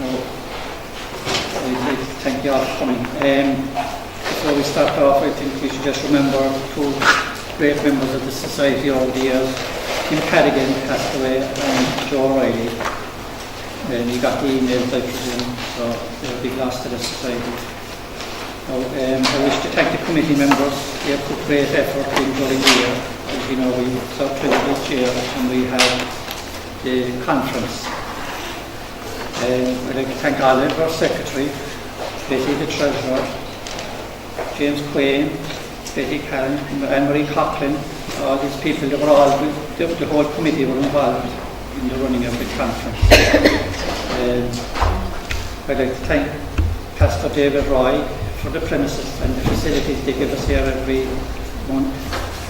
I'd like to thank you all for coming. Before we start off, I think we should just remember two great members of the society over the years. Tim Carrigan passed away and Joe O'Reilly. And you got the emails, I presume, so they're a big loss to the society. Now, I wish to thank the committee members. They have put great effort in during the year. As you know, we serve 20 each year and we have the conference. I'd like to thank Olive, our secretary, Betty, the treasurer, James Quain, Betty Callan, Anne-Marie Coughlin, all these people. They were all, the whole committee were involved in the running of the conference. I'd like to thank Pastor David Roy for the premises and the facilities they give us here every month,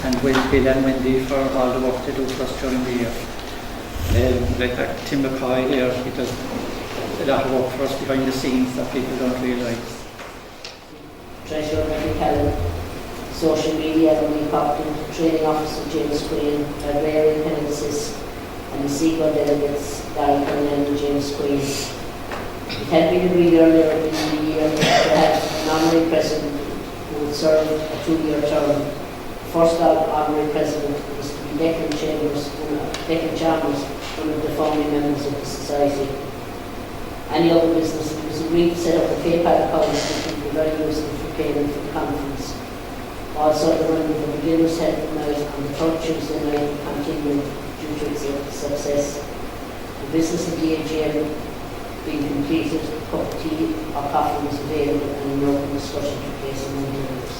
and Bill and Wendy for all the work they do for us during the year. I'd like to thank Tim McCoy here. He does a lot of work for us behind the scenes that people don't realise. Treasurer Betty Callan, social media Anne-Marie Coughlin, training officer James Quain, librarian Penelsis, and the SECO delegates Gary Cullen and James Quain. It had been agreed earlier in the year to have an honorary president who would serve a 2-year term. The first honorary president was to be Declan Chambers, one of the founding members of the society. Any other business, it was agreed to set up a PayPal account which would be very useful for payment for the conference. Also, the running of the beginner's head night on the third Tuesday night will continue due to its success. The business of the AGM being completed, a cup of tea or coffee was available, and an open discussion took place among the members.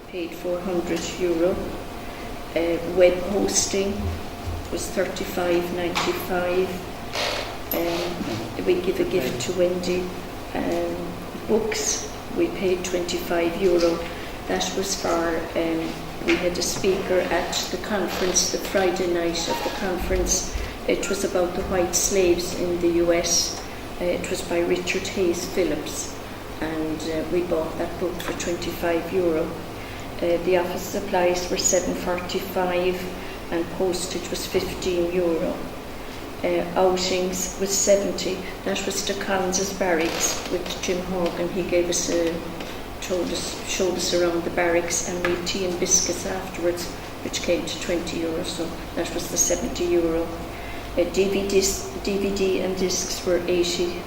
Paid €400. Web hosting was $35.95. We give a gift to Wendy. Books, we paid €25. That was for, we had a speaker at the conference, the Friday night of the conference. It was about the white slaves in the US. It was by Richard Hayes Phillips, and we bought that book for €25. The office supplies were $7.45 and postage was €15. Outings was 70. That was to Collins' barracks with Jim Horgan. He gave us showed us around the barracks, and we had tea and biscuits afterwards, which came to €20. So that was the €70. DVD and discs were €80.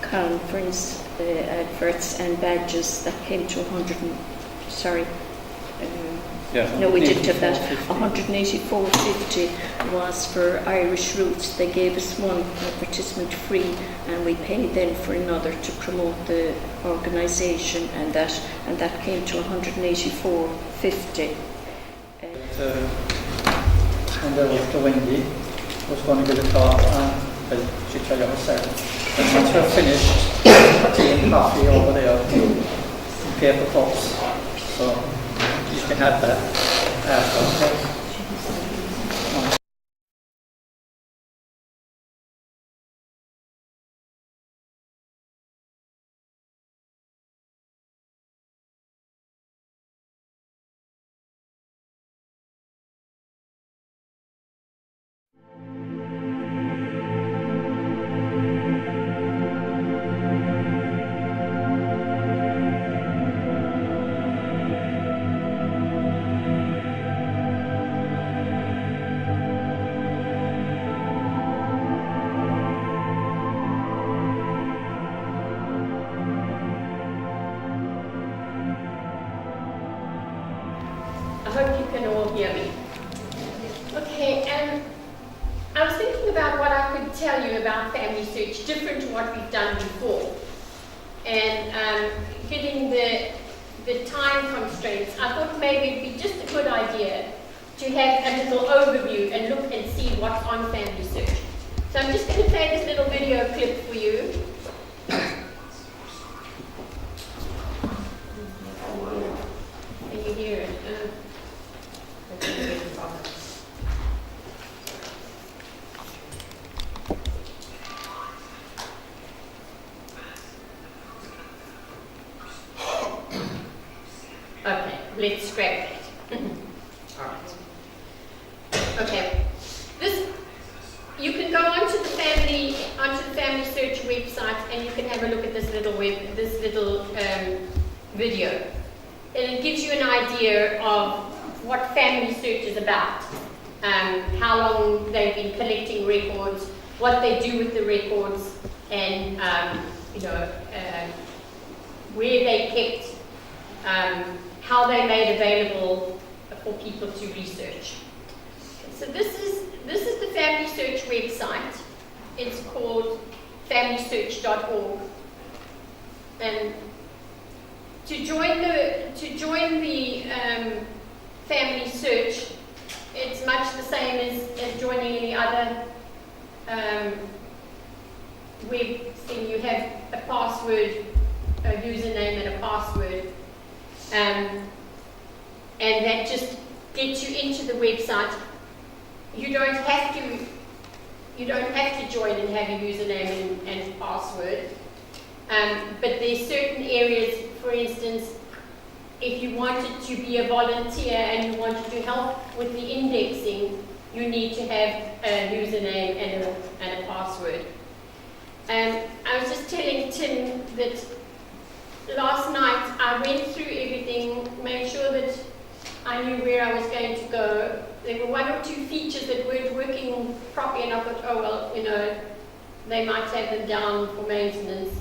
Conference adverts and badges that came to no, we didn't have that. $184.50 was for Irish Roots. They gave us one advertisement free, and we paid then for another to promote the organisation, and that came to $184.50. And to Wendy was going to give a talk on, she tried herself. And once we're finished, tea and coffee over there in paper cups. So you can have that after. I hope you can all hear me. Okay, I was thinking about what I could tell you about Family Search, different to what we've done before. And given the time constraints, I thought maybe it'd be just a good idea to have a little overview and look and see what's on Family Search. So I'm just going to play this little video clip for you. Can you hear it? Okay, let's scrap that. All right. Okay, this, you can can go onto the family search website and you can have a look at this little video. And it gives you an idea of what family search is about, how long they've been collecting records, what they do with the records, and where they kept, how they made available for people to research. So this is the Family Search website. It's called familysearch.org. And to join the family search, it's much the same as joining any other web thing. You have a password, a username and a password, and that just gets you into the website. You don't have to join and have a username and password, but there's certain areas, for instance, if you wanted to be a volunteer and you wanted to help with the indexing, you need to have a username and a password. I was just telling Tim that last night I went through everything, made sure that I knew where I was going to go. There were one or two features that weren't working properly, and I thought, oh well, they might have them down for maintenance.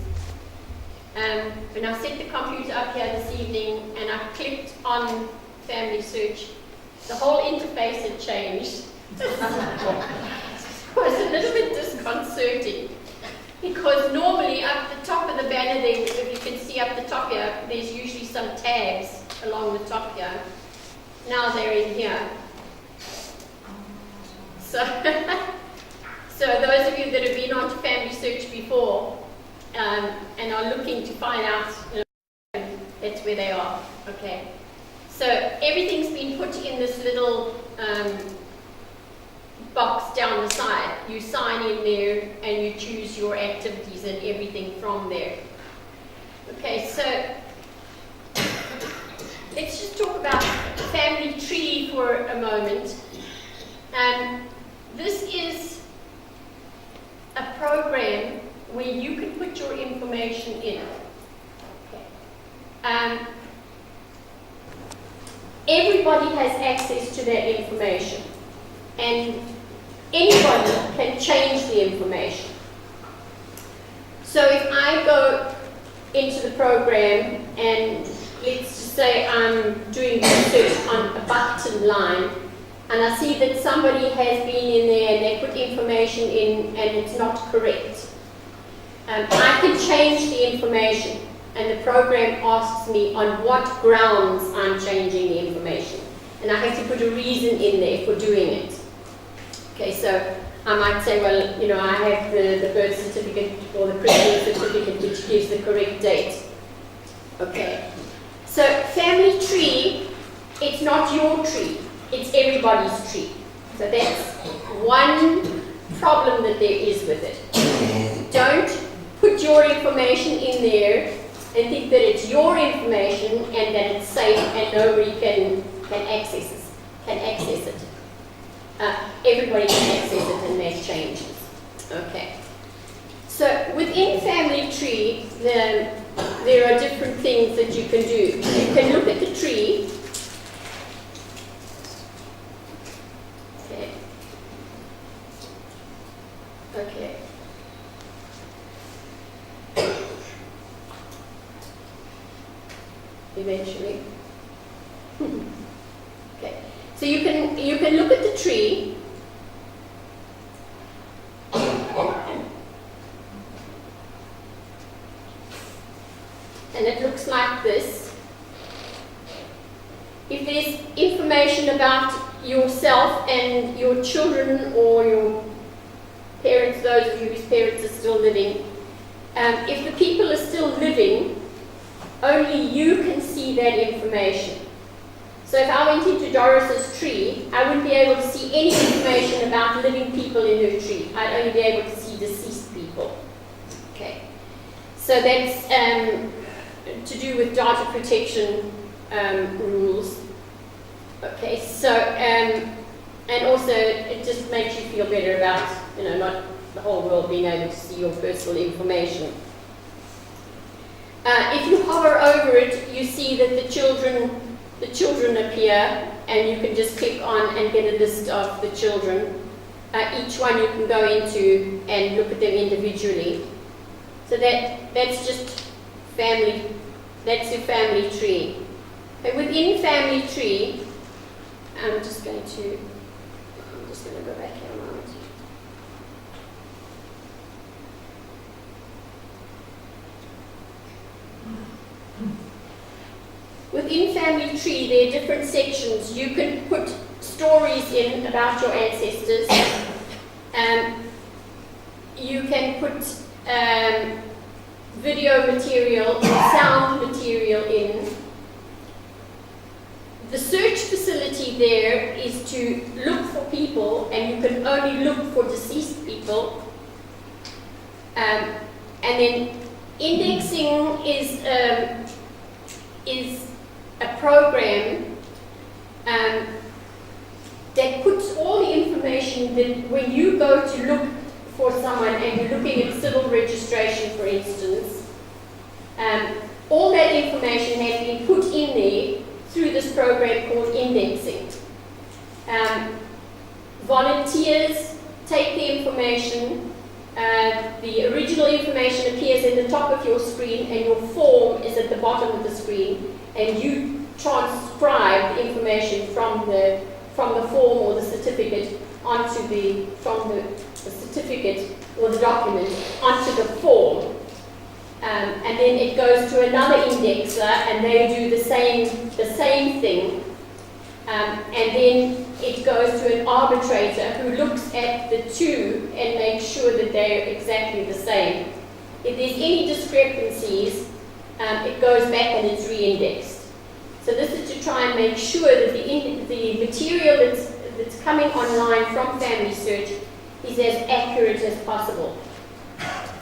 When I set the computer up here this evening and I clicked on Family Search, the whole interface had changed. It was a little bit disconcerting, because normally up the top of the banner there, if you can see up the top here, there's usually some tabs along the top here. Now they're in here. So those of you that have been on to Family Search before and are looking to find out, that's where they are. Okay. So everything's been put in this little box down the side. You sign in there and you choose your activities and everything from there. Okay, so let's just talk about Family Tree for a moment. This is a program where you can put your information in. Okay. Everybody has access to that information, and anybody can change the information. So if I go into the program and let's just say I'm doing research on a Buckton line, and I see that somebody has been in there and they put information in and it's not correct, I can change the information, and the program asks me on what grounds I'm changing the information. And I have to put a reason in there for doing it. Okay, so I might say, well, I have the birth certificate or the pregnancy certificate which gives the correct date. Okay, so Family Tree, it's not your tree, it's everybody's tree. So that's one problem that there is with it. Don't put your information in there and think that it's your information and that it's safe and nobody can access it. Everybody can access it and make changes. Okay. So within Family Tree, there are different things that you can do. You can look at the tree. Okay. Okay. Eventually. Okay. So you can look at the tree. And it looks like this. If there's information about yourself and your children or your parents, those of you whose parents are still living, if the people are still living, only you can see that information. So if I went into Doris's tree, I wouldn't be able to see any information about living people in her tree. I'd only be able to see deceased people. Okay. So that's to do with data protection rules. Okay, so, and also it just makes you feel better about not the whole world being able to see your personal information. If you hover over it, you see that the children appear, and you can just click on and get a list of the children. Each one you can go into and look at them individually. So that's just family. That's your family tree. And within family tree, I'm just going to go back here a moment. Within family tree, there are different sections. You can put stories in about your ancestors. You can put video material, sound material in. The search facility there is to look for people, and you can only look for deceased people. And then indexing is a program that puts all the information that when you go to look for someone and you're looking at civil registration, for instance, all that information has been put in there through this program called indexing. Volunteers take the information, the original information appears in the top of your screen, and your form is at the bottom of the screen, and you transcribe the information from the form or the certificate from the certificate or the document onto the form. And then it goes to another indexer, and they do the same thing. And then it goes to an arbitrator who looks at the two and makes sure that they're exactly the same. If there's any discrepancies, it goes back and it's re-indexed. So this is to try and make sure that the material that's coming online from Family Search is as accurate as possible.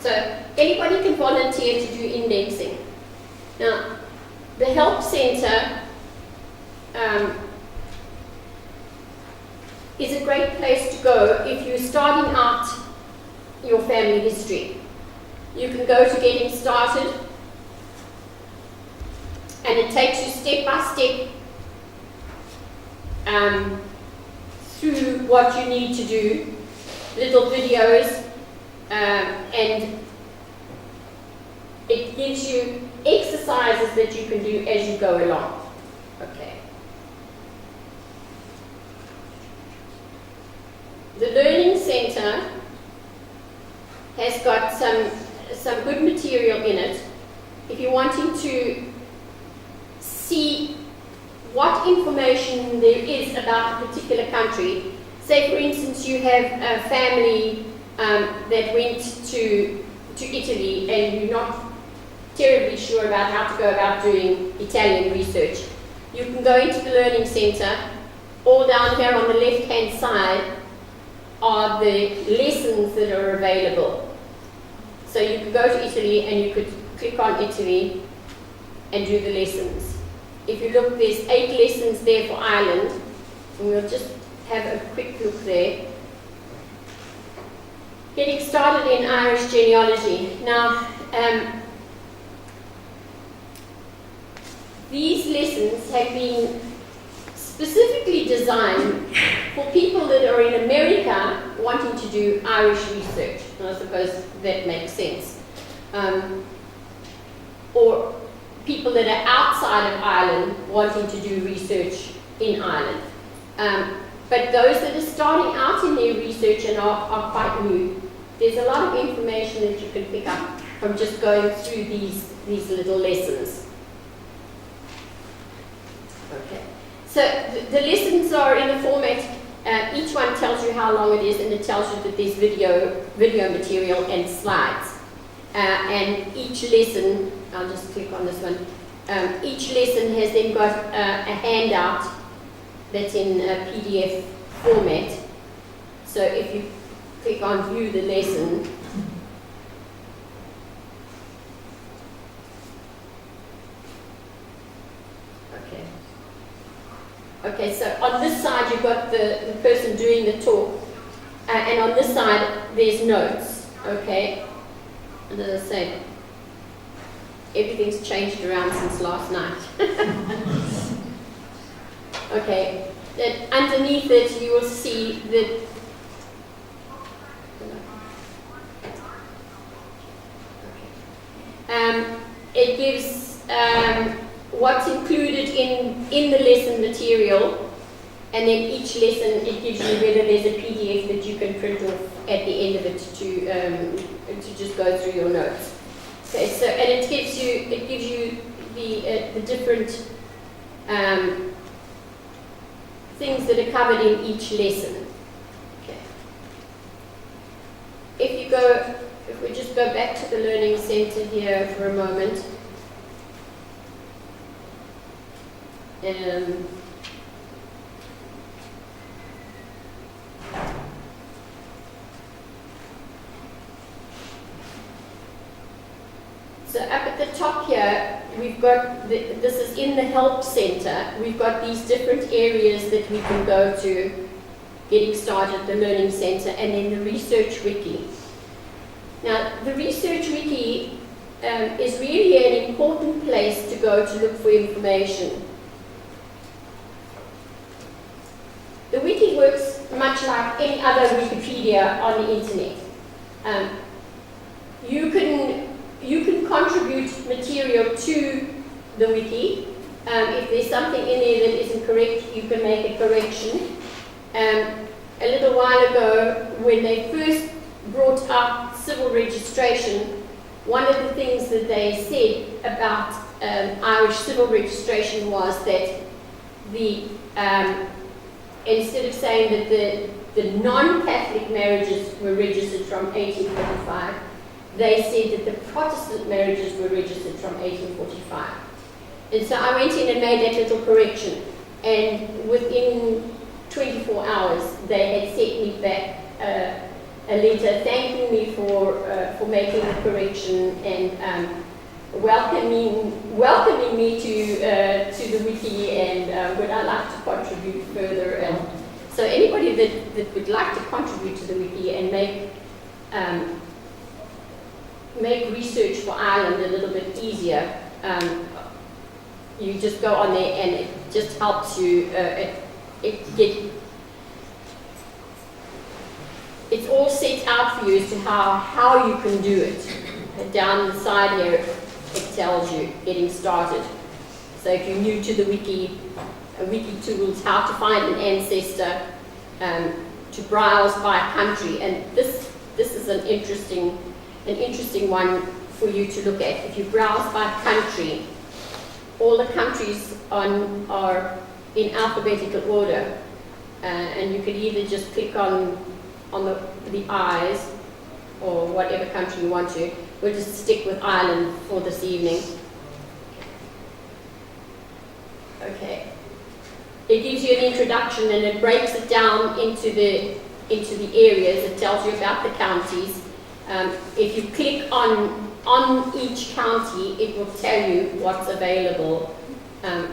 So anybody can volunteer to do indexing. Now, the Help Centre is a great place to go if you're starting out your family history. You can go to Getting Started, and it takes you step by step through what you need to do, little videos, and it gives you exercises that you can do as you go along. Okay. The Learning Centre has got some good material in it. If you're wanting to see what information there is about a particular country, say for instance you have a family that went to Italy and you're not terribly sure about how to go about doing Italian research, you can go into the Learning Centre. All down here on the left hand side are the lessons that are available. So you could go to Italy and you could click on Italy and do the lessons. If you look, there's 8 lessons there for Ireland, and we'll just have a quick look there. Getting started in Irish genealogy. Now, these lessons have been specifically designed for people that are in America wanting to do Irish research. And I suppose that makes sense. Or people that are outside of Ireland wanting to do research in Ireland. But those that are starting out in their research and are quite new, there's a lot of information that you can pick up from just going through these little lessons. Okay. So the lessons are in the format, each one tells you how long it is, and it tells you that there's video material and slides. And each lesson, I'll just click on this one, each lesson has then got a handout that's in a PDF format. So if you click on view the lesson, okay, so on this side you've got the person doing the talk, and on this side there's notes, okay? And as I said, everything's changed around since last night. Okay, that underneath it you will see that it gives what's included in the lesson material, and then each lesson it gives you whether there's a PDF that you can print off at the end of it to just go through your notes. Okay, so and it gives you the different things that are covered in each lesson. Okay. If we just go back to the Learning Center here for a moment. So up at the top here, we've got, this is in the Help Center, we've got these different areas that we can go to, getting started, the Learning Center, and then the Research Wiki. Now, the Research Wiki is really an important place to go to look for information. The wiki works much like any other Wikipedia on the internet. You can contribute material to the wiki. If there's something in there that isn't correct, you can make a correction. A little while ago, when they first brought up civil registration, one of the things that they said about Irish civil registration was that instead of saying that the non-Catholic marriages were registered from 1845, they said that the Protestant marriages were registered from 1845. And so I went in and made that little correction, and within 24 hours they had sent me back a letter thanking me for making the correction and welcoming me to the wiki, and would I like to contribute further. And so anybody that would like to contribute to the wiki and make research for Ireland a little bit easier, you just go on there and it just helps you. It's all set out for you as to how you can do it. And down the side here, it tells you getting started. So if you're new to the wiki tools, how to find an ancestor, to browse by country, and this is an interesting one for you to look at. If you browse by country, all the countries are in alphabetical order, and you can either just click on the eyes or whatever country you want to. We'll just stick with Ireland for this evening. Okay. It gives you an introduction and it breaks it down into the areas. It tells you about the counties. If you click on each county, it will tell you what's available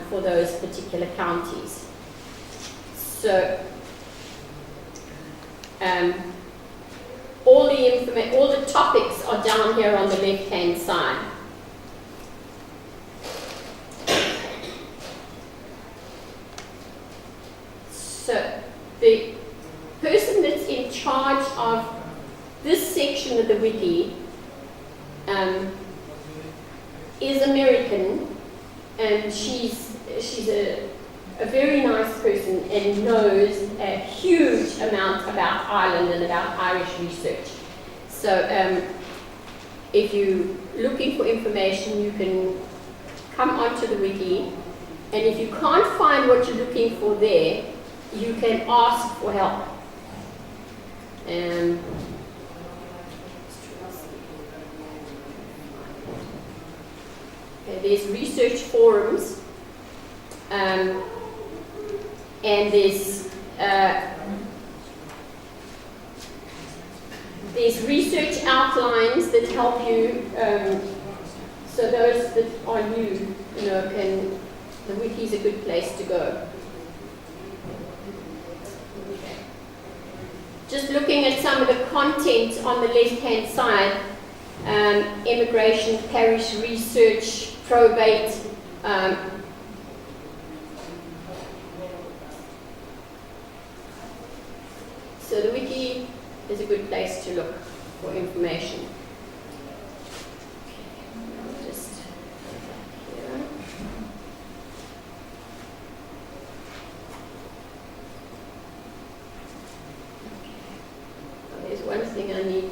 for those particular counties. So all the topics are down here on the left-hand side. So the person that's in charge of this section of the wiki is American, and she's a very nice person and knows a huge amount about Ireland and about Irish research. So if you're looking for information, you can come onto the wiki, and if you can't find what you're looking for there, you can ask for help. There's research forums, and there's research outlines that help you. So those that are new, the wiki is a good place to go. Just looking at some of the content on the left-hand side, immigration, parish research, probate. So the wiki is a good place to look for information. I'll just here. There's one thing I need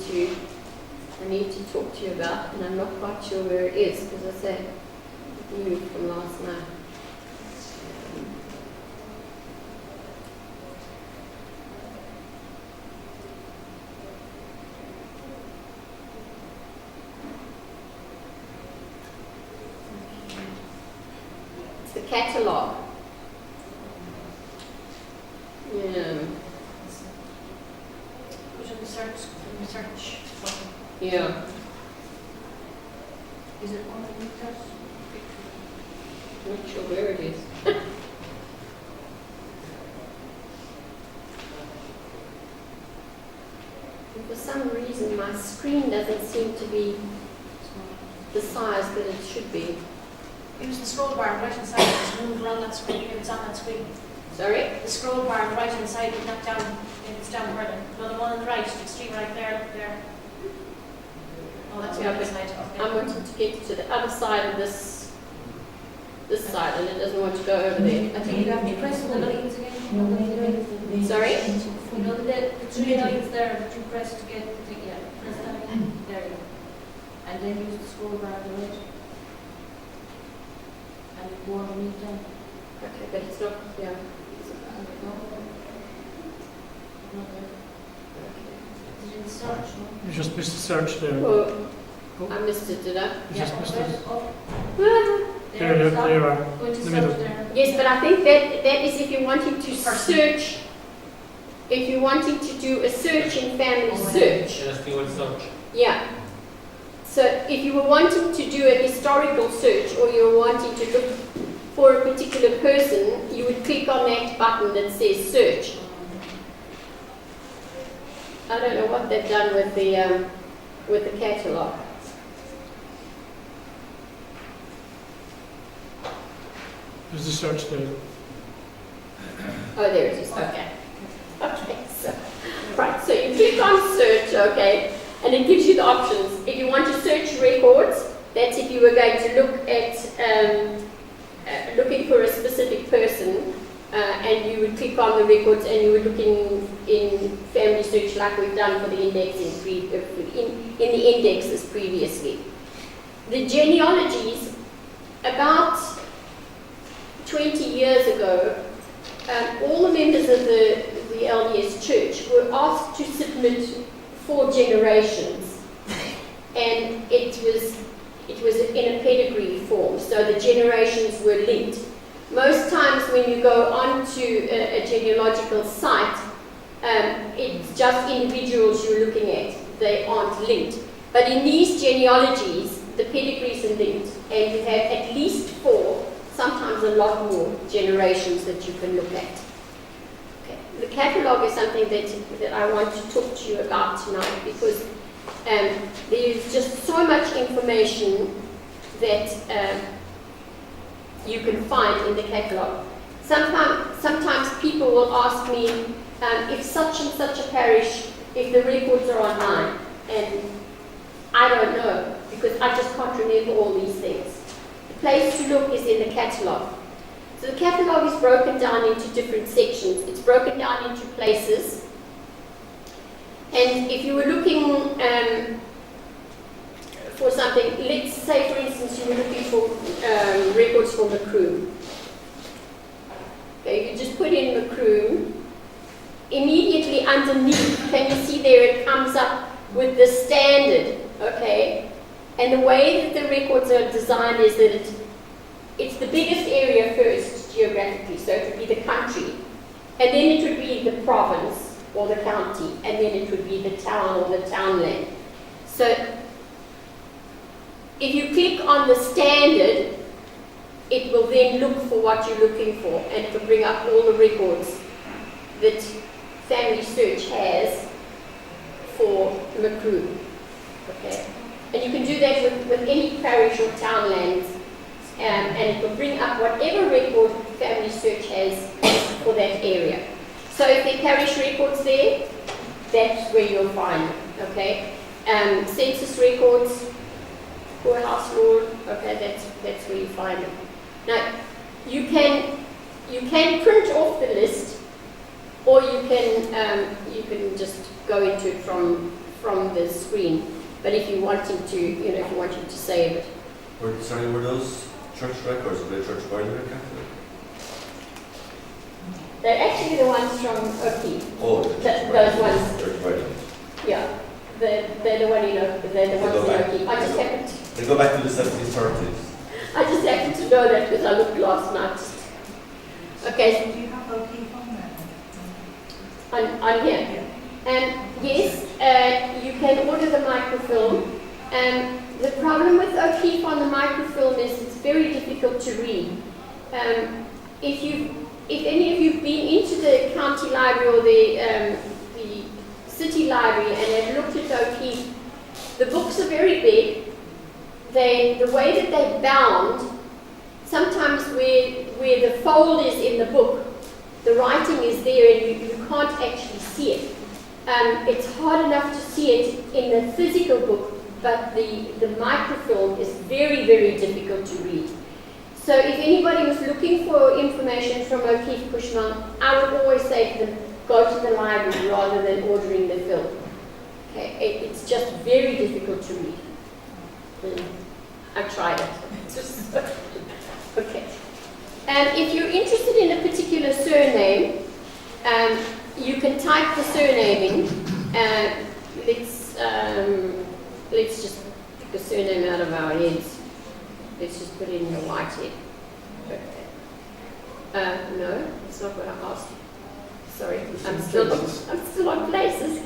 to talk to you about, and I'm not quite sure where it is, because I said it moved from last night. It's the catalogue. Yeah. Research. Yeah. Is it one of the tests? Not sure where it is. And for some reason, my screen doesn't seem to be the size that it should be. Use the scroll bar on the right hand side, just move around that screen if it's on that screen. Sorry? The scroll bar on the right hand side, is not down, if it's down further. No, the one on the right, the extreme right there, look there. Oh, that's the Yeah, other but side. I Okay. wanted to get to the other side of this side, and it doesn't want to go over there. I think you have to press the lines again. Sorry? You know the three lines there that you press to get the, yeah, press that again. There you go. And then use the scroll bar on the right. And go underneath them. Okay, but it's not, yeah. No. Not there. Is it in search, no? You just missed the search there. Oh, I missed it, did I? You just missed it. There, There, stop. there you are. Go into In the middle. search there. Yes, but I think that is if you're wanting to search, if you're wanting to do a search in family search. Just do a search. Yeah. So if you were wanting to do a historical search, or you were wanting to look for a particular person, you would click on that button that says search. I don't know what they've done with the catalogue. There's the search there. Oh, there it is. Okay. Okay. So, right. So you click on search. Okay, and it gives you the options. If you want to search records, that's if you were going to look at looking for a specific person, and you would click on the records, and you would look in family search like we've done for the indexing in the indexes previously. The genealogies, about 20 years ago, all the members of the LDS Church were asked to submit 4 generations, and it was in a pedigree form, so the generations were linked. Most times when you go onto a genealogical site, it's just individuals you're looking at, they aren't linked. But in these genealogies, the pedigrees are linked, and you have at least 4, sometimes a lot more generations that you can look at. Okay. The catalogue is something that I want to talk to you about tonight, because there's just so much information that you can find in the catalogue. Sometimes people will ask me if such and such a parish, if the records are online, and I don't know, because I just can't remember all these things. The place to look is in the catalogue. So the catalogue is broken down into different sections. It's broken down into places. And if you were looking for something, let's say for instance you were looking for records for Macroom. Okay, you just put in Macroom. Immediately underneath, can you see there it comes up with the standard, okay? And the way that the records are designed is that it's the biggest area first geographically, so it would be the country, and then it would be the province or the county, and then it would be the town or the townland. So if you click on the standard, it will then look for what you're looking for, and it will bring up all the records that Family Search has, and it will bring up all the records that you can find in the catalogue. So if you click on the standard, it will then look for what you're looking for, and it will bring up all the records that Family Search has, and it will bring up all the records that you can find in the catalogue. So if you click on the standard, it will then look for what you're looking for, and it will bring up all the records that Family Search has, for Macru. Okay? And you can do that with any parish or town lands, and it will bring up whatever record Family Search has for that area. So if there are parish records there, that's where you'll find them. Okay? Census records, poorhouse law, okay, that's where you find them. Now, you can print off the list, or you can just go into it from the screen. But if you wanted to, if you wanted to save it. Were those church records? Were they church Bible or Catholic? They're actually the ones from O'Keefe. Oh, those ones. Church Bible. Yeah, they're the one they're the ones in O'Keefe. I just happened to. They go back to the 1730s. I just happened to know that because I looked last night. Okay. Do you have O'Keefe on there? On here. Yes, you can order the microfilm. The problem with O'Keefe on the microfilm is it's very difficult to read. If any of you've been into the county library or the city library and have looked at O'Keefe, the books are very big. The way that they're bound, sometimes where the fold is in the book, the writing is there and you can't actually see it. It's hard enough to see it in the physical book, but the microfilm is very, very difficult to read. So if anybody was looking for information from O'Keefe Cushman, I would always say to them, go to the library rather than ordering the film. Okay, it's just very difficult to read. I tried it. Okay. If you're interested in a particular surname, you can type the surname in. Let's just pick a surname out of our heads. Let's just put it in the Whitehead. Okay. No, that's not what I asked. Sorry, I'm still on places.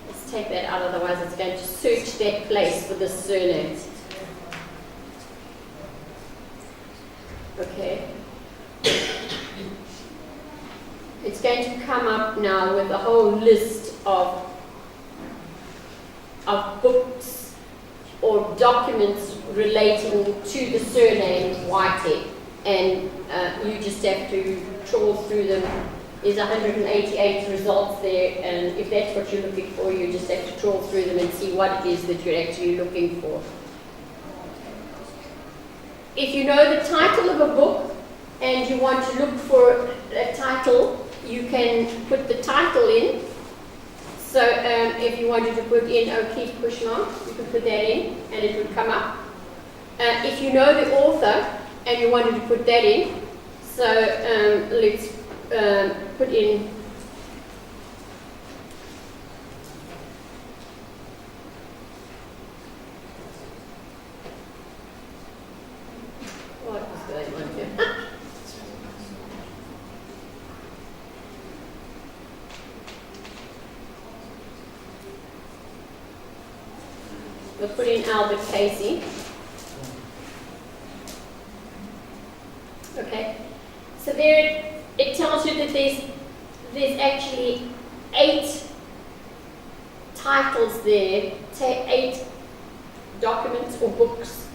Let's take that out, otherwise it's going to search that place for the surname. Okay. It's going to come up now with a whole list of books or documents relating to the surname Whitehead, and you just have to trawl through them. There's 188 results there, and if that's what you're looking for, you just have to trawl through them and see what it is that you're actually looking for. If you know the title of a book and you want to look for a title, you can put the title in. So if you wanted to put in O'Keefe Cushman, you can put that in and it would come up. If you know the author and you wanted to put that in, so let's put in what was going on here? We'll put in Albert Casey. Okay, so there it tells you that there's actually 8 titles there, 8 documents or books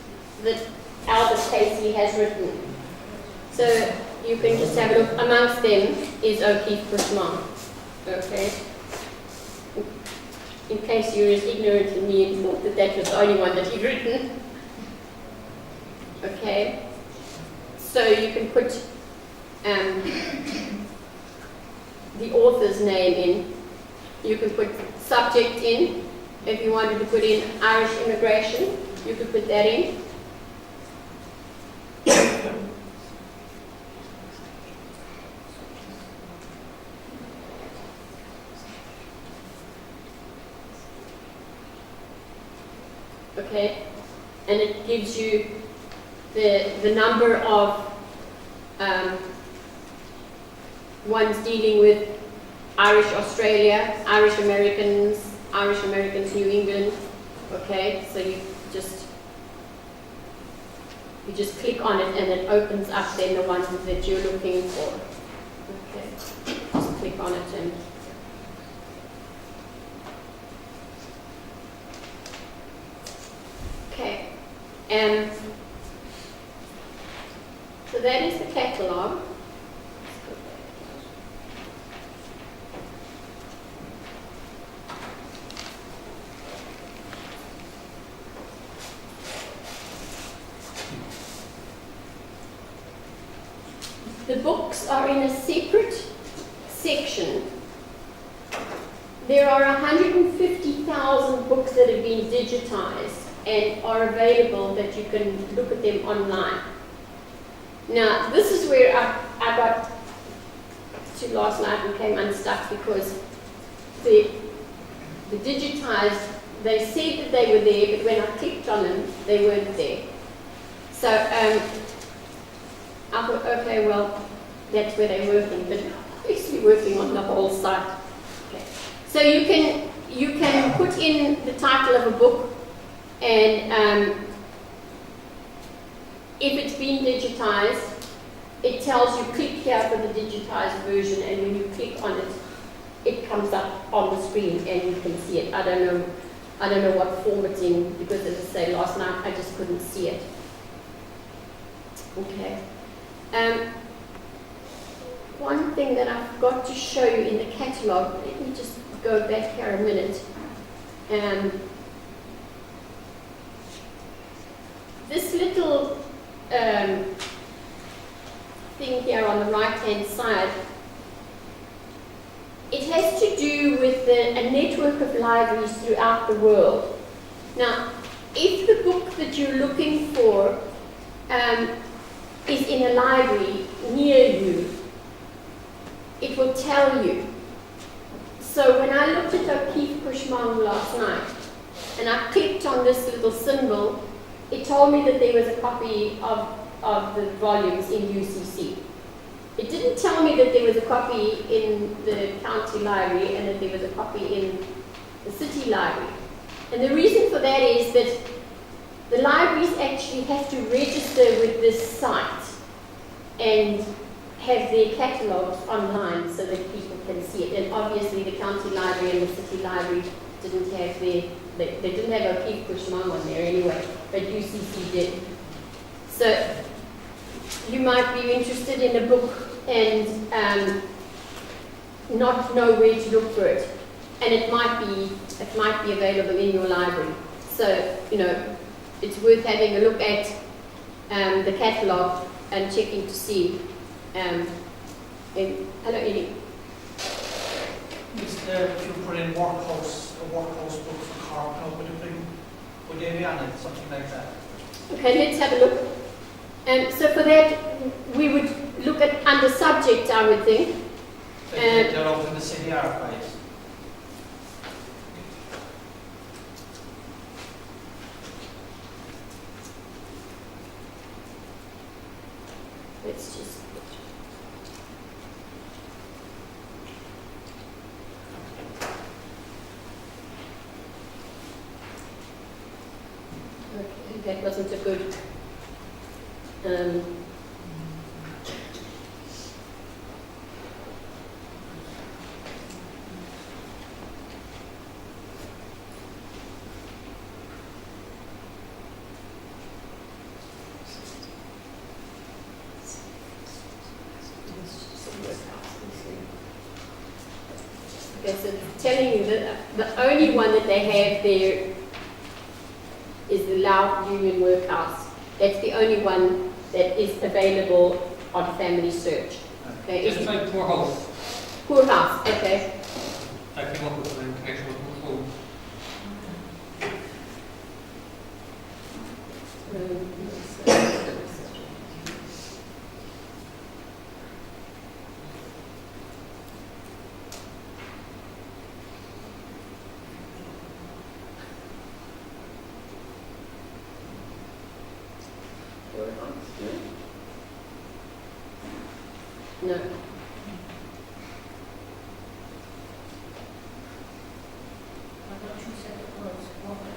that Albert Casey has written. So you can just have a look. Amongst them is O'Keefe Cushman. Okay. In case you're as ignorant as me and thought that that was the only one that he'd written. Okay. So you can put the author's name in. You can put subject in. If you wanted to put in Irish immigration, you could put that in. Okay, and it gives you the number of ones dealing with Irish Australia, Irish Americans New England. Okay, so you just click on it and it opens up then the ones that you're looking for. Okay, just click on it and So that is the catalogue. The books are in a separate section. There are 150,000 books that have been digitized and are available that you can look at them online. Now, this is where I got to last night and came unstuck because the digitized, they said that they were there, but when I clicked on them, they weren't there. So I thought, okay, well, that's where they're working, but basically working on the whole site. Okay. So you can put in the title of a book, and if it's been digitized, it tells you click here for the digitized version, and when you click on it, it comes up on the screen and you can see it. I don't know what form it's in, because as I say, last night I just couldn't see it. Okay. One thing that I forgot to show you in the catalogue, let me just go back here a minute. This little thing here on the right-hand side, it has to do with a network of libraries throughout the world. Now, if the book that you're looking for is in a library near you, it will tell you. So when I looked at O'Keeffe Cushman last night, and I clicked on this little symbol, it told me that there was a copy of the volumes in UCC. It didn't tell me that there was a copy in the county library and that there was a copy in the city library. And the reason for that is that the libraries actually have to register with this site and have their catalogues online so that people can see it. And obviously the county library and the city library didn't have they didn't have O'Keeffe Cushman on there anyway, but UCC did. So you might be interested in a book and not know where to look for it, and it might be available in your library. So it's worth having a look at the catalogue and checking to see. Hello, Eddie. If you put in workhouse, a workhouse book for Cork, would they be on it, something like that? Okay, let's have a look. So for that, we would look at under subject, I would think. They're up in the city archives. Let's just. Okay, that wasn't a good. Okay, so telling you that the only one that they have there is the Louth Union Workhouse. That's the only one that is available on Family Search. Okay, It's like poorhouse. Poorhouse, okay. I came up with an connection with home. No. I've got two separate words, one that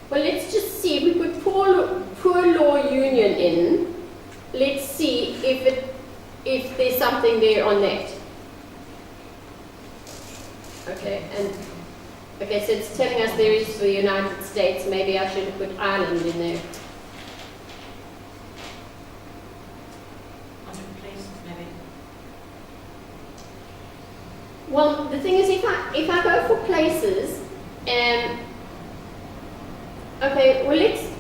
Well, let's just see. We put poor law union in. Let's see if there's something there on that. Okay, so it's telling us there is for the United States. Maybe I should have put Ireland in there. Under places, maybe. Well, the thing is, if I go for places, okay, well let's.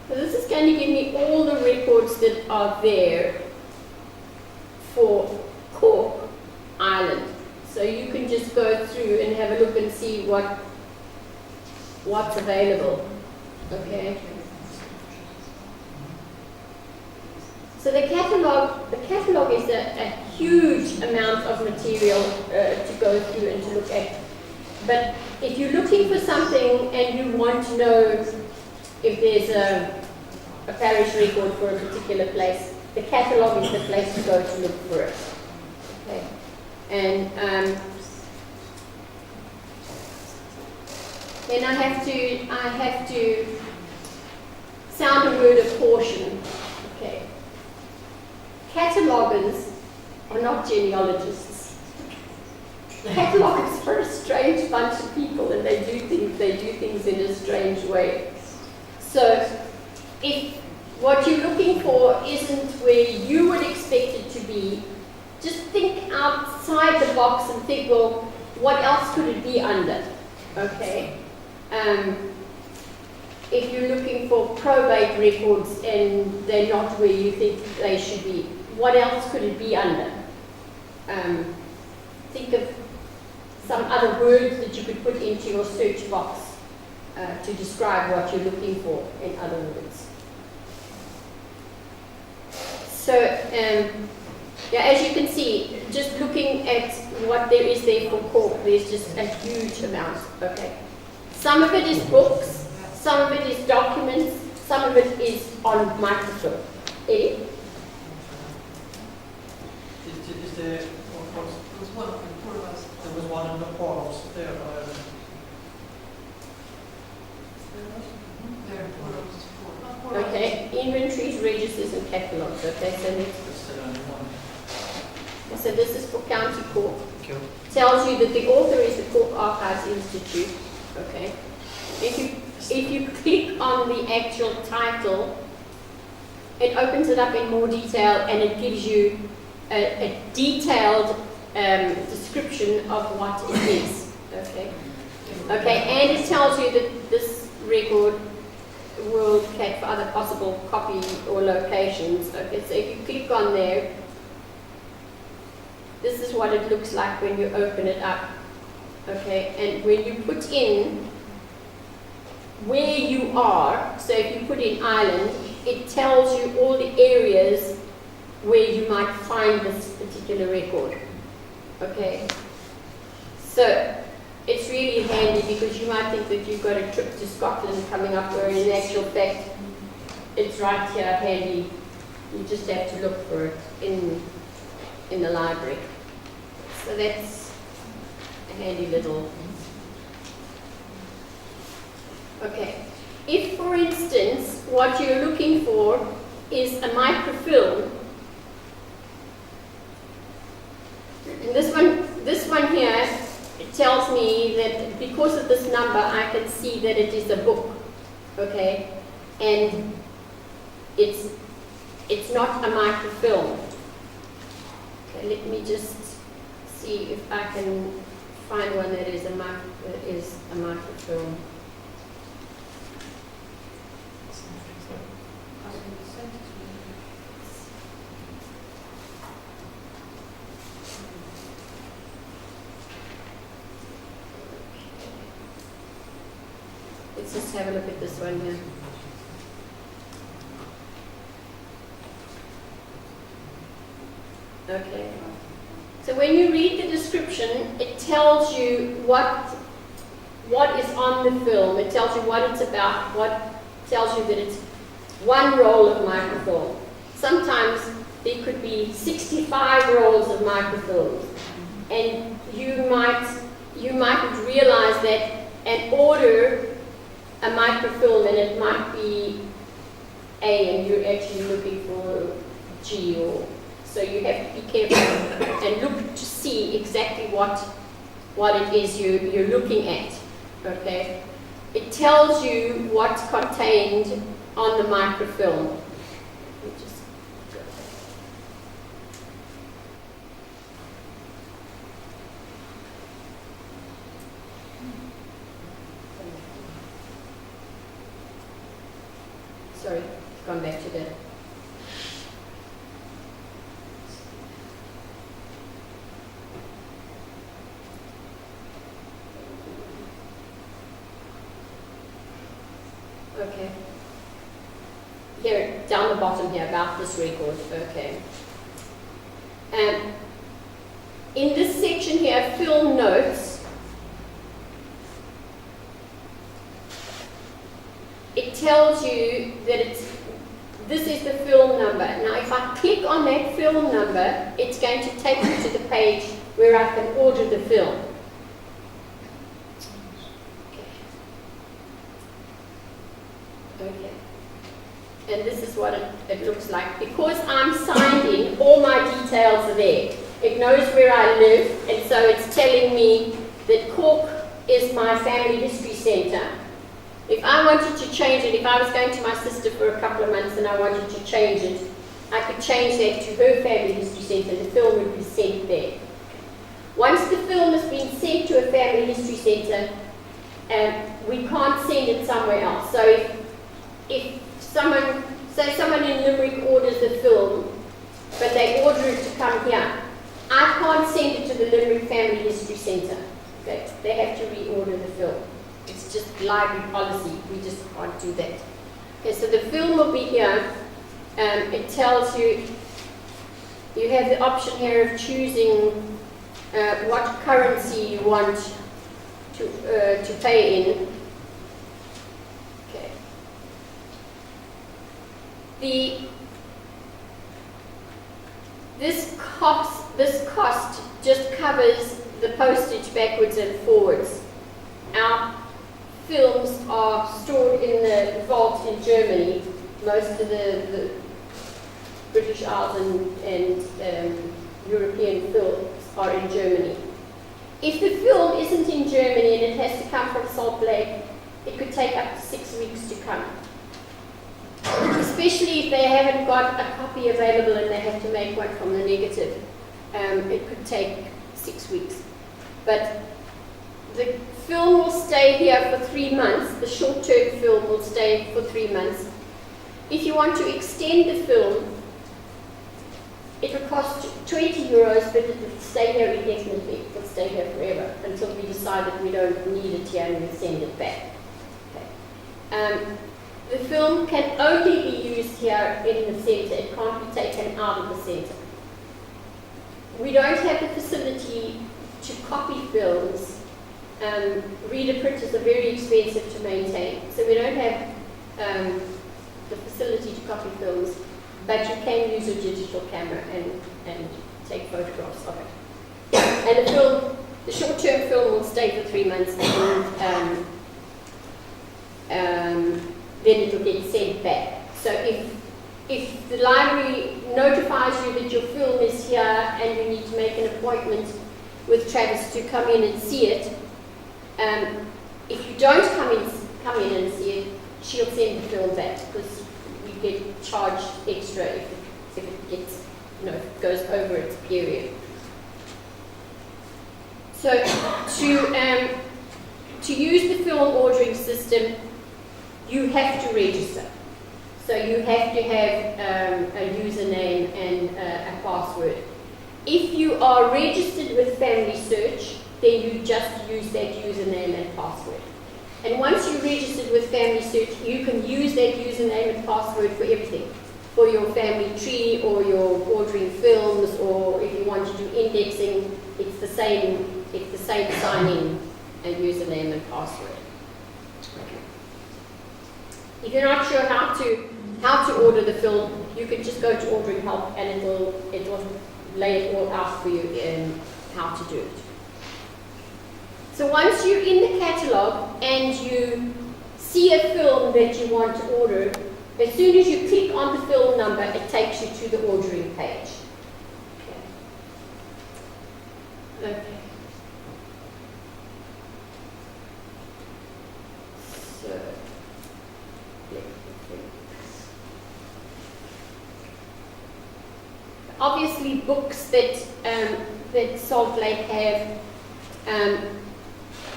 So this is going to give me all the records that are there for Cork Island. So you can just go through and have a look and see what's available. Okay. So the catalogue is a huge amount of material to go through and to look at. But if you're looking for something and you want to know if there's a parish record for a particular place, the catalogue is the place to go to look for it. Okay. And then I have to sound a word of caution. Okay. Catalogers are not genealogists. Catalogers are a strange bunch of people, and they do things in a strange way. So, if what you're looking for isn't where you would expect it to be, just think outside the box and think, well, what else could it be under? Okay. If you're looking for probate records and they're not where you think they should be, what else could it be under? Think of some other words that you could put into your search box to describe what you're looking for, in other words. So, yeah, as you can see, just looking at what there is there for Cork, there's just a huge amount. Okay. Some of it is books, some of it is documents, some of it is on microfilm. Eddie? Is there, there was one in the portals there. Okay, inventories, registers and catalogues. Okay, so next. So this is for County Cork. Tells you that the author is the Cork Archives Institute. Okay. If you click on the actual title, it opens it up in more detail and it gives you a detailed description of what it is. Okay. Okay, and it tells you that this record will check for other possible copy or locations. Okay, so if you click on there, this is what it looks like when you open it up. Okay, and when you put in where you are, so if you put in Ireland, it tells you all the areas where you might find this particular record. Okay, so it's really handy because you might think that you've got a trip to Scotland coming up, where in actual fact it's right here handy. You just have to look for it in the library. So that's a handy little. Okay. If, for instance, what you're looking for is a microfilm, and this one here, it tells me that because of this number, I can see that it is a book, okay, and it's not a microfilm. Okay, let me just see if I can find one that is a microfilm. Let's just have a look at this one here. Okay. So when you read the description, it tells you what is on the film. It tells you what it's about. What tells you that one roll of microfilm. Sometimes there could be 65 rolls of microfilms, and you might realize that and order a microfilm, and it might be A, and you're actually looking for G, or so you have to be careful and look to see exactly what it is you're looking at. Okay, it tells you what's contained on the microfilm. Let me just go back. Sorry, gone back to that. Okay. Here, down the bottom here, about this record. Okay. In this section here, film notes, it tells you that this is the film number. Now, if I click on that film number, it's going to take me to the page where I can order the film. Okay. And this is what it looks like. Because I'm signed in, all my details are there. It knows where I live, and so it's telling me that Cork is my family history centre. If I wanted to change it, if I was going to my sister for a couple of months and I wanted to change it, I could change that to her family history centre. The film would be sent there. Once the film has been sent to a family history centre, we can't send it somewhere else. So if someone, say someone in Limerick orders the film, but they order it to come here, I can't send it to the Limerick Family History Centre. Okay? They have to reorder the film. It's just library policy. We just can't do that. Okay, so the film will be here. It tells you, you have the option here of choosing what currency you want to pay in. This cost just covers the postage backwards and forwards. Our films are stored in the vault in Germany. Most of the British Isles and European films are in Germany. If the film isn't in Germany and it has to come from Salt Lake, it could take up to 6 weeks to come. Especially if they haven't got a copy available and they have to make one from the negative. It could take 6 weeks. But the film will stay here for 3 months. The short-term film will stay for 3 months. If you want to extend the film, it will cost 20 euros, but it will stay here indefinitely. It will stay here forever until we decide that we don't need it here and we send it back. Okay. The film can only be used here in the centre. It can't be taken out of the centre. We don't have the facility to copy films. Reader printers are very expensive to maintain, so we don't have the facility to copy films, but you can use a digital camera and take photographs of it. And the short-term film will stay for 3 months, and then it will get sent back. So if the library notifies you that your film is here and you need to make an appointment with Travis to come in and see it, if you don't come in and see it, she'll send the film back because we get charged extra if it gets, if it goes over its period. So to use the film ordering system, you have to register. So you have to have a username and a password. If you are registered with Family Search, then you just use that username and password. And once you're registered with Family Search, you can use that username and password for everything. For your family tree, or your ordering films, or if you want to do indexing, it's the same sign-in and username and password. If you're not sure how to how to order the film, you can just go to ordering help and it will lay it all out for you in how to do it. So once you're in the catalogue and you see a film that you want to order, as soon as you click on the film number, it takes you to the ordering page. Okay. So, let me think. Obviously, books that Salt Lake have,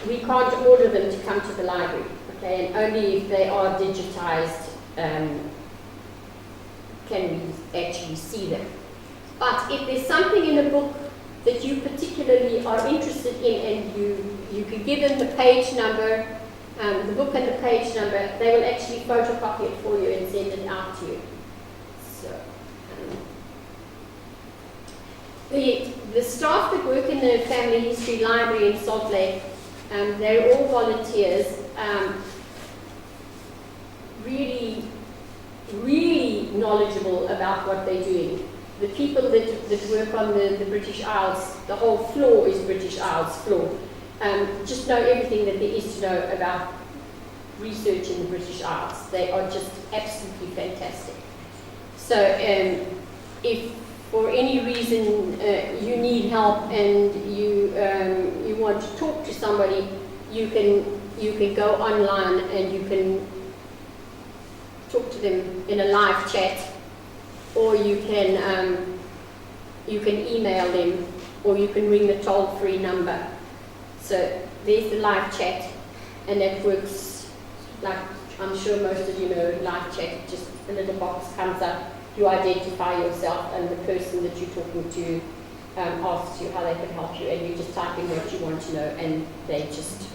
we can't order them to come to the library, okay? And only if they are digitized can we actually see them. But if there's something in a book that you particularly are interested in and you can give them the page number, the book and the page number, they will actually photocopy it for you and send it out to you. So, the staff that work in the Family History Library in Salt Lake, they're all volunteers, really knowledgeable about what they're doing. The people that work on the British Isles, the whole floor is British Isles floor, just know everything that there is to know about research in the British Isles. They are just absolutely fantastic. So if for any reason you need help and you want to talk to somebody, you can go online and you can talk to them in a live chat, or you can email them, or you can ring the toll-free number. So there's the live chat, and that works like I'm sure most of you know. Live chat, just a little box comes up, you identify yourself, and the person that you're talking to asks you how they can help you, and you just type in what you want to know, and they just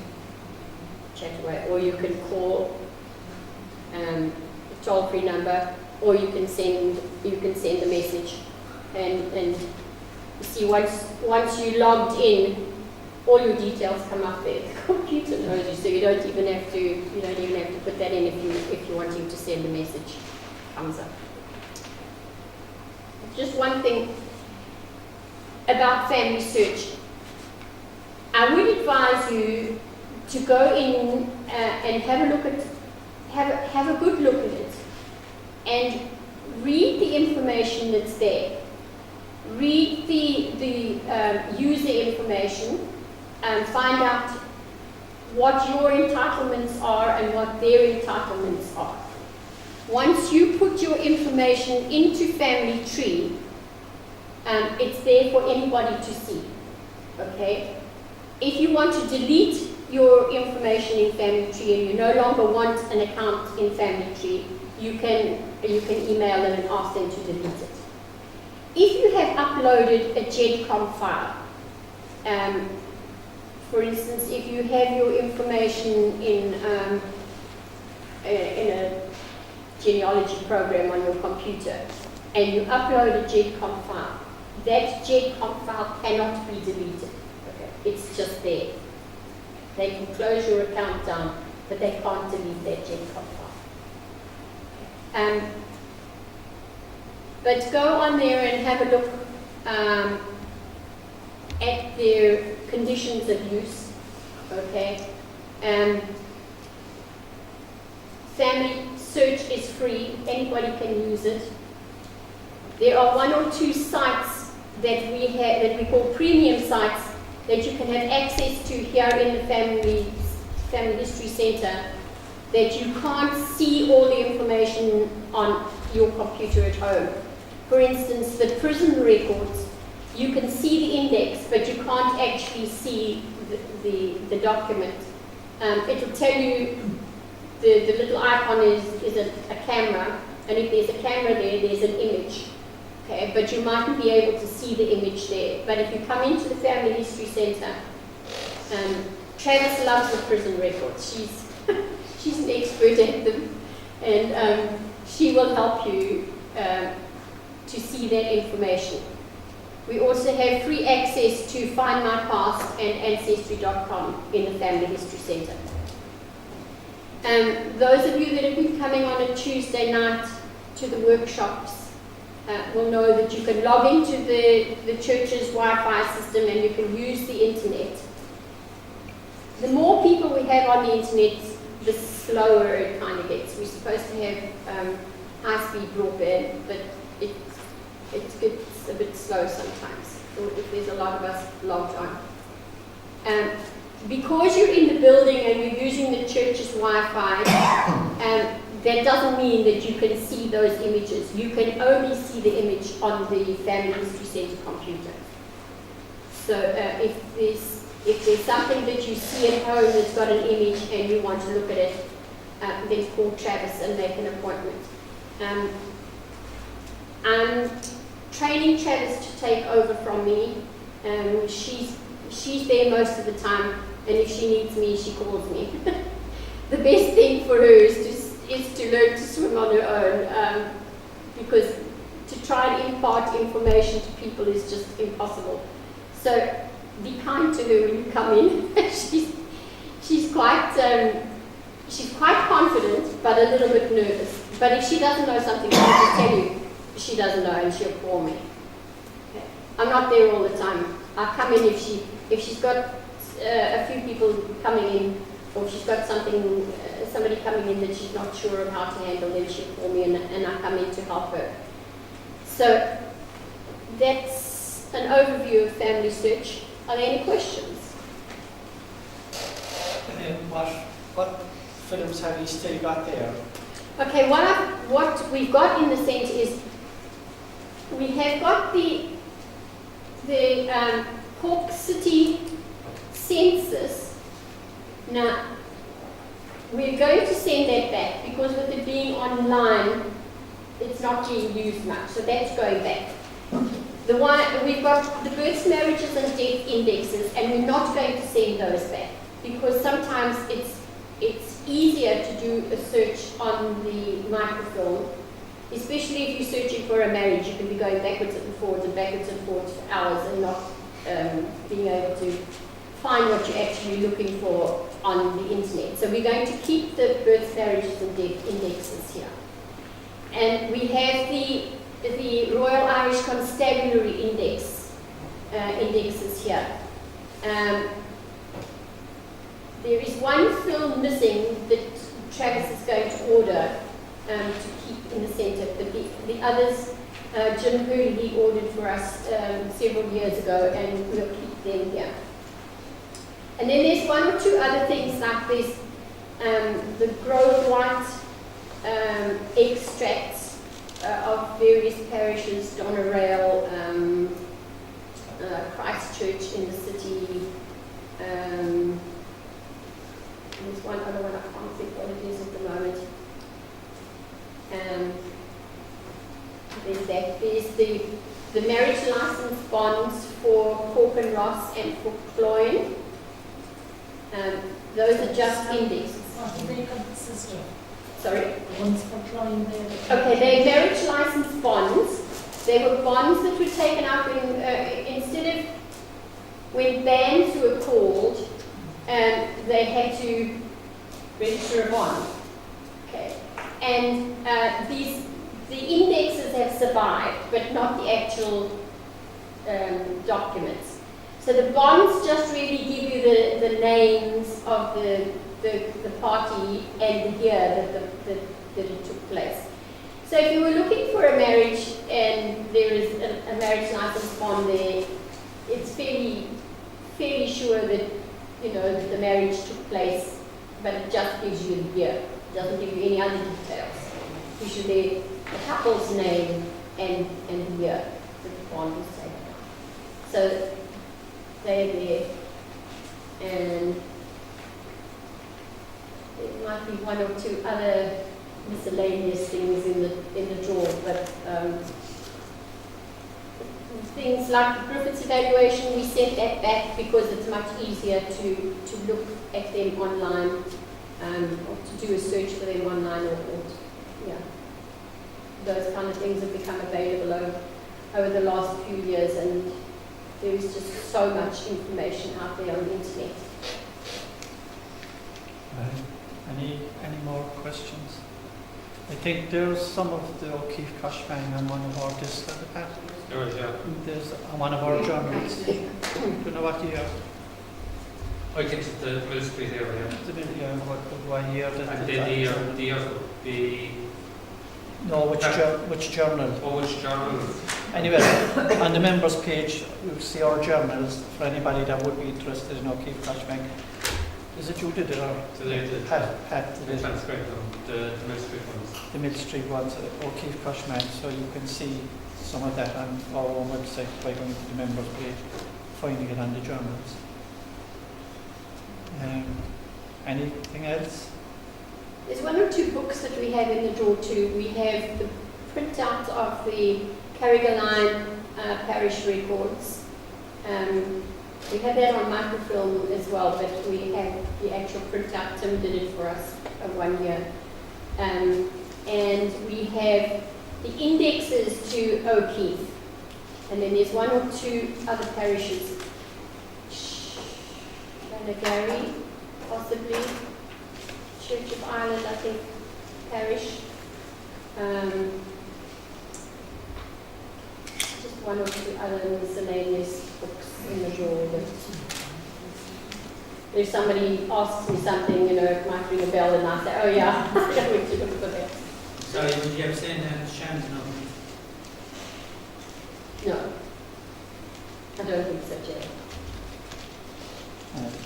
chat away. Or you can call the toll-free number, or you can send a message, and you see once you logged in, all your details come up there. The computer knows you, so you don't even have to put that in if you're wanting to send a message. It comes up. Just one thing about Family Search. I would advise you to go in and have a good look at it, and read the information that's there. Read the user information and find out what your entitlements are and what their entitlements are. Once you put your information into Family Tree, it's there for anybody to see. Okay? If you want to delete your information in Family Tree and you no longer want an account in Family Tree, you can email them and ask them to delete it. If you have uploaded a GEDCOM file, for instance, if you have your information in a genealogy program on your computer and you upload a GEDCOM file, that GEDCOM file cannot be deleted. Okay? It's just there. They can close your account down, but they can't delete that GEDCOM file. But go on there and have a look at their conditions of use. Okay? Family Search is free. Anybody can use it. There are 1 or 2 sites that we call premium sites that you can have access to here in the Family History Center, that you can't see all the information on your computer at home. For instance, the prison records, you can see the index, but you can't actually see the document. It will tell you the little icon is a camera, and if there's a camera there, there's an image. Okay, but you mightn't be able to see the image there. But if you come into the Family History Center, Travis loves the prison records. She's an expert at them, and she will help you to see that information. We also have free access to Find My Past and Ancestry.com in the Family History Center. Those of you that have been coming on a Tuesday night to the workshops will know that you can log into the church's Wi-Fi system and you can use the internet. The more people we have on the internet, the slower it kind of gets. We're supposed to have high-speed broadband, but it gets a bit slow sometimes, or if there's a lot of us logged on. Because you're in the building and you're using the church's Wi-Fi, that doesn't mean that you can see those images. You can only see the image on the Family History Centre computer. So if there's something that you see at home that's got an image and you want to look at it, then call Travis and make an appointment. I'm training Travis to take over from me. She's there most of the time, and if she needs me, she calls me. The best thing for her is to learn to swim on her own, because to try and impart information to people is just impossible. So be kind to her when you come in. she's quite confident, but a little bit nervous. But if she doesn't know something, she'll just tell you she doesn't know, and she'll call me. Okay. I'm not there all the time. I'll come in if she's got a few people coming in, or if she's got somebody coming in that she's not sure of how to handle, then she'll call me and I come in to help her. So that's an overview of Family Search. Are there any questions? What films have you still got there? Okay, what we've got in the centre is we have got the Cork City census. Now, we're going to send that back because with it being online, it's not being used much, so that's going back. We've got the births, marriages and death indexes, and we're not going to send those back because sometimes it's easier to do a search on the microfilm, especially if you're searching for a marriage. You can be going backwards and forwards for hours and not being able to find what you're actually looking for on the internet. So we're going to keep the births, marriages and death indexes here. And we have the Royal Irish Constabulary indexes here. There is one film missing that Travis is going to order to keep in the centre, but the others Jim Hurley ordered for us several years ago, and we'll keep them here. And then there's one or two other things like this, the Grove White extracts of various parishes, Doneraile, Christchurch in the city. There's one other one, I can't think what it is at the moment. There's that. There's the marriage license bonds for Cork and Ross and for Cloyne. Those are just indexes. What do they consist of? Sorry? The ones for Cloyne there. Okay, they're marriage license bonds. They were bonds that were taken out when, instead of when bands were called, they had to register a bond. Okay, and the indexes have survived, but not the actual documents. So the bonds just really give you the names of the party and the year that it took place. So if you were looking for a marriage and there is a marriage license bond there, it's fairly sure that that the marriage took place, but it just gives you the year. It doesn't give you any other details. Usually the couple's name and the year that the bond was taken out. So they're there, and there might be one or two other miscellaneous things in the drawer, but things like the Griffiths evaluation, we sent that back because it's much easier to look at them online, or to do a search for them online, or those kind of things have become available over the last few years, and there is just so much information out there on the internet. Any more questions? I think there's some of the O'Keefe Cushman on one of our discs at the back. There is, yeah. There's on one of our journals. Don't know what year. I think it's the Mill Street area. The year, what year that And that- then the years would be, No, which journal? which journal? Anyway, on the members page, you'll see our journals for anybody that would be interested in O'Keefe Cushman. Is it you did it or Today, Pat the did it? transcript of the Mill Street ones. The Mill Street ones, O'Keefe Cushman, so you can see some of that on our own website by going to the members page, finding it on the journals. Anything else? There's one or two books that we have in the drawer too. We have the printout of the Carrigaline parish records. We have that on microfilm as well, but we have the actual printout. Tim did it for us 1 year. And we have the indexes to O'Keefe. And then there's one or two other parishes. Gary, possibly. Church of Ireland, I think, parish. Just one or two other miscellaneous books in the drawer. But if somebody asks me something, it might ring a bell and I say, oh yeah, I know where to look for that. Sorry, would you have seen Shannon? No. I don't think so, Jay.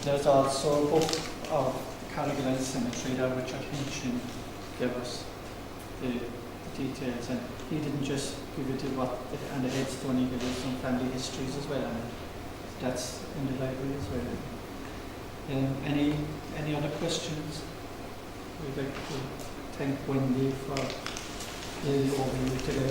There's also a book of Carrigaline Cemetery there, which I mentioned gave us the details, and he didn't just give it and the headstone, he gave us some family histories as well, and that's in the library as well. Any other questions? We'd like to thank Wendy for the overview today.